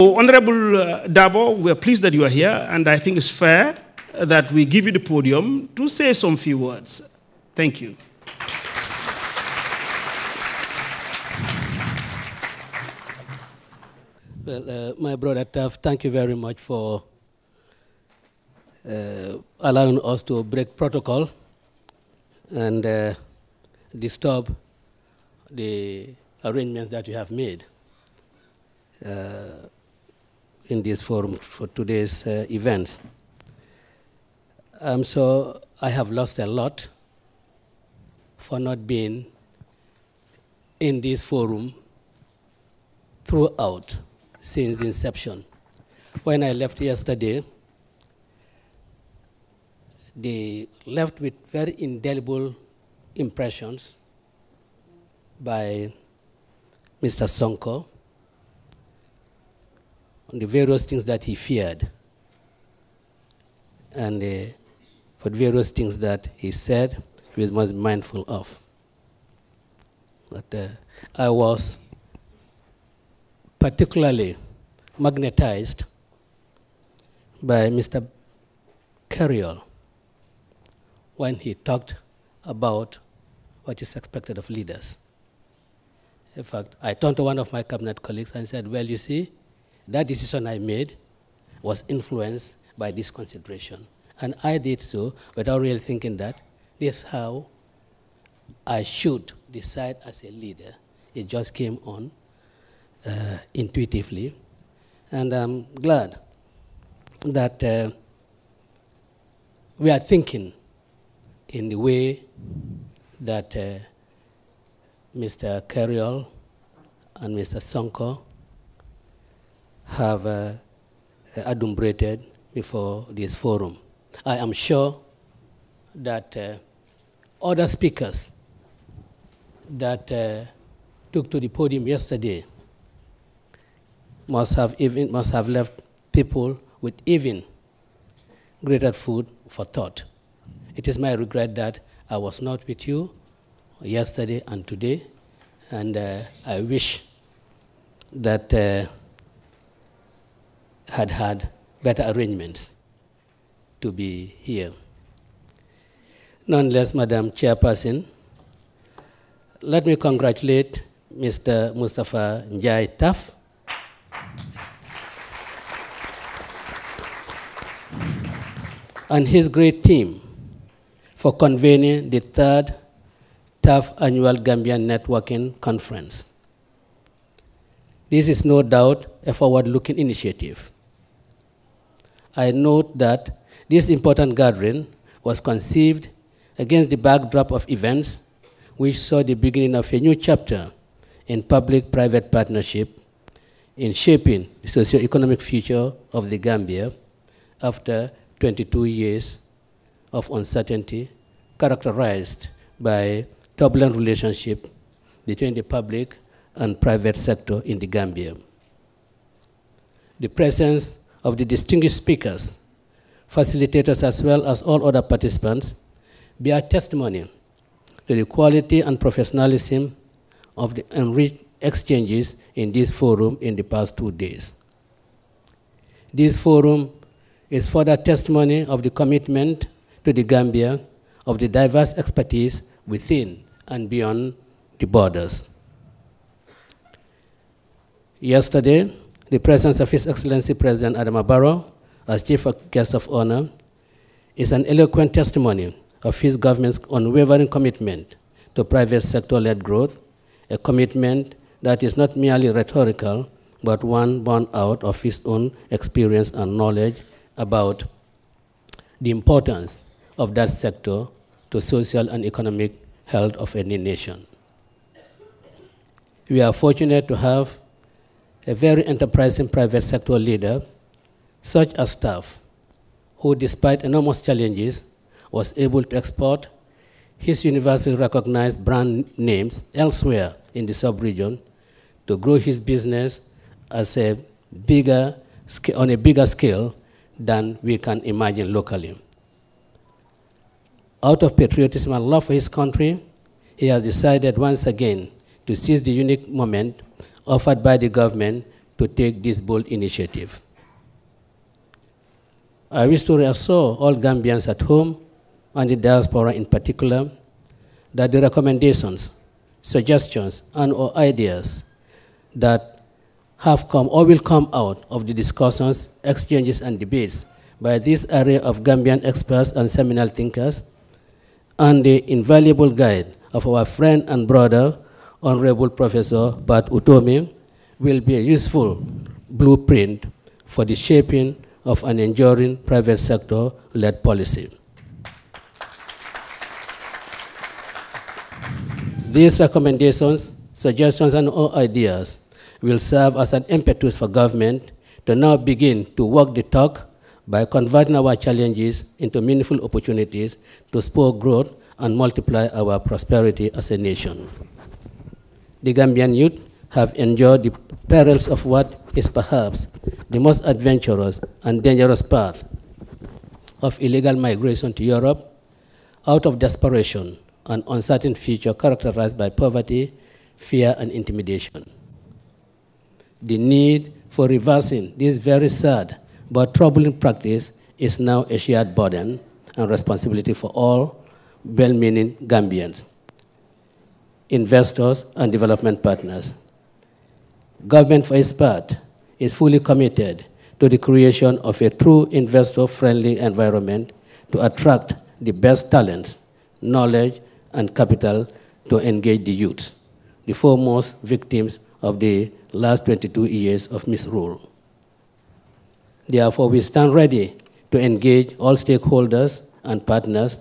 So, Honorable Darboe, we are pleased that you are here, and I think it's fair that we give you the podium to say some few words. Thank you. Well, my brother Taff, thank you very much for allowing us to break protocol and disturb the arrangements that you have made in this forum for today's events. So I have lost a lot for not being in this forum throughout since the inception. When I left yesterday, they left with very indelible impressions by Mr. Sonko on the various things that he feared and for the various things that he said he was mindful of. But I was particularly magnetized by Mr. Carriol when he talked about what is expected of leaders. In fact, I turned to one of my cabinet colleagues and said, well, you see, that decision I made was influenced by this consideration. And I did so without really thinking that this is how I should decide as a leader. It just came on intuitively. And I'm glad that we are thinking in the way that Mr. Carriol and Mr. Sonko have adumbrated before this forum. I am sure that other speakers that took to the podium yesterday must have left people with even greater food for thought. It is my regret that I was not with you yesterday and today, and I wish that had better arrangements to be here. Nonetheless, Madam Chairperson, let me congratulate Mr. Mustafa Njai Taff and his great team for convening the third Taff Annual Gambian Networking Conference. This is no doubt a forward-looking initiative. I note that this important gathering was conceived against the backdrop of events which saw the beginning of a new chapter in public-private partnership in shaping the socio-economic future of the Gambia after 22 years of uncertainty characterized by turbulent relationship between the public and private sector in the Gambia. The presence of the distinguished speakers, facilitators, as well as all other participants bear testimony to the quality and professionalism of the enriched exchanges in this forum in the past 2 days. This forum is further testimony of the commitment to the Gambia of the diverse expertise within and beyond the borders. Yesterday, the presence of His Excellency President Adama Barrow as Chief Guest of Honor is an eloquent testimony of his government's unwavering commitment to private sector-led growth, a commitment that is not merely rhetorical, but one born out of his own experience and knowledge about the importance of that sector to social and economic health of any nation. We are fortunate to have a very enterprising private sector leader, such as Taff, who despite enormous challenges was able to export his universally recognized brand names elsewhere in the sub-region to grow his business as on a bigger scale than we can imagine locally. Out of patriotism and love for his country, he has decided once again to seize the unique moment offered by the government to take this bold initiative. I wish to reassure all Gambians at home and the diaspora in particular that the recommendations, suggestions, and/or ideas that have come or will come out of the discussions, exchanges, and debates by this array of Gambian experts and seminal thinkers, and the invaluable guide of our friend and brother, Honorable Professor Bat Utomi, will be a useful blueprint for the shaping of an enduring private sector-led policy. These recommendations, suggestions, and ideas will serve as an impetus for government to now begin to walk the talk by converting our challenges into meaningful opportunities to spur growth and multiply our prosperity as a nation. The Gambian youth have endured the perils of what is perhaps the most adventurous and dangerous path of illegal migration to Europe out of desperation and uncertain future characterized by poverty, fear, and intimidation. The need for reversing this very sad but troubling practice is now a shared burden and responsibility for all well-meaning Gambians, investors, and development partners. Government, for its part, is fully committed to the creation of a true investor-friendly environment to attract the best talents, knowledge, and capital to engage the youth, the foremost victims of the last 22 years of misrule. Therefore, we stand ready to engage all stakeholders and partners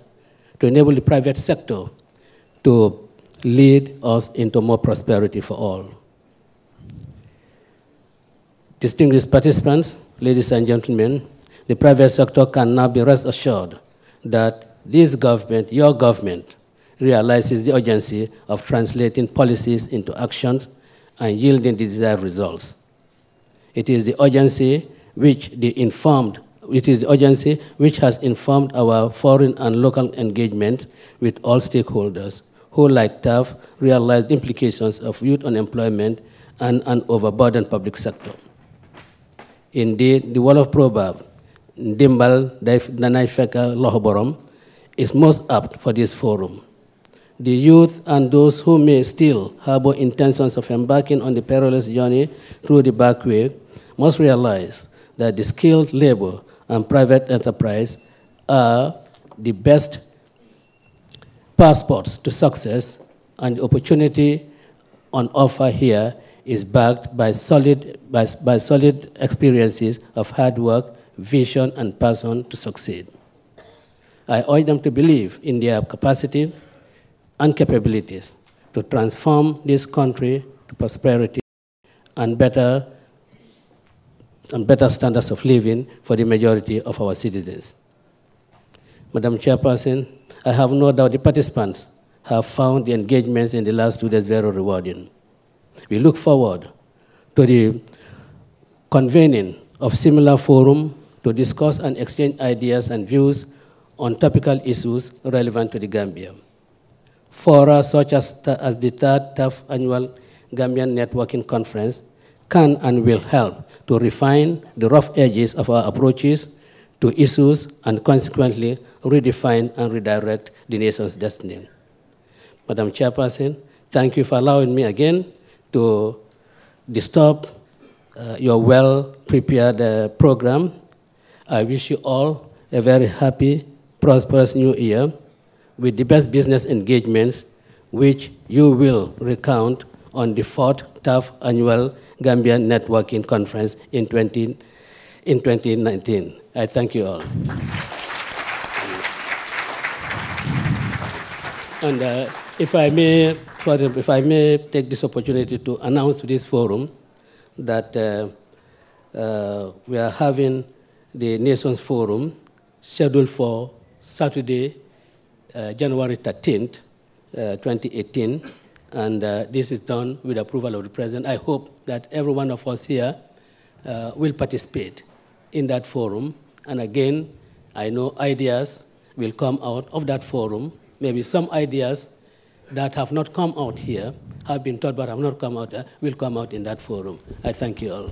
to enable the private sector to lead us into more prosperity for all. Distinguished participants, ladies and gentlemen, the private sector can now be rest assured that this government, your government, realizes the urgency of translating policies into actions and yielding the desired results. It is the urgency which has informed our foreign and local engagements with all stakeholders who, like TAF, realize the implications of youth unemployment and an overburdened public sector. Indeed, the word of proverb, Dimbal Danai Feka Lohoborom, is most apt for this forum. The youth and those who may still harbor intentions of embarking on the perilous journey through the back way must realize that the skilled labor and private enterprise are the best passports to success, and the opportunity on offer here is backed by solid experiences of hard work, vision, and passion to succeed. I urge them to believe in their capacity and capabilities to transform this country to prosperity and better standards of living for the majority of our citizens. Madam Chairperson, I have no doubt the participants have found the engagements in the last 2 days very rewarding. We look forward to the convening of similar forum to discuss and exchange ideas and views on topical issues relevant to the Gambia. Fora such as the third TAF Annual Gambian Networking Conference can and will help to refine the rough edges of our approaches to issues and consequently redefine and redirect the nation's destiny. Madam Chairperson, thank you for allowing me again to disturb your well-prepared program. I wish you all a very happy, prosperous new year with the best business engagements, which you will recount on the 4th TAF Annual Gambian Networking Conference in 2019. I thank you all. And if I may take this opportunity to announce to this forum that we are having the Nations Forum scheduled for Saturday, January 13th, 2018, and this is done with approval of the President. I hope that every one of us here will participate in that forum, and again, I know ideas will come out of that forum. Maybe some ideas that have not come out here, have been taught but have not come out, will come out in that forum. I thank you all.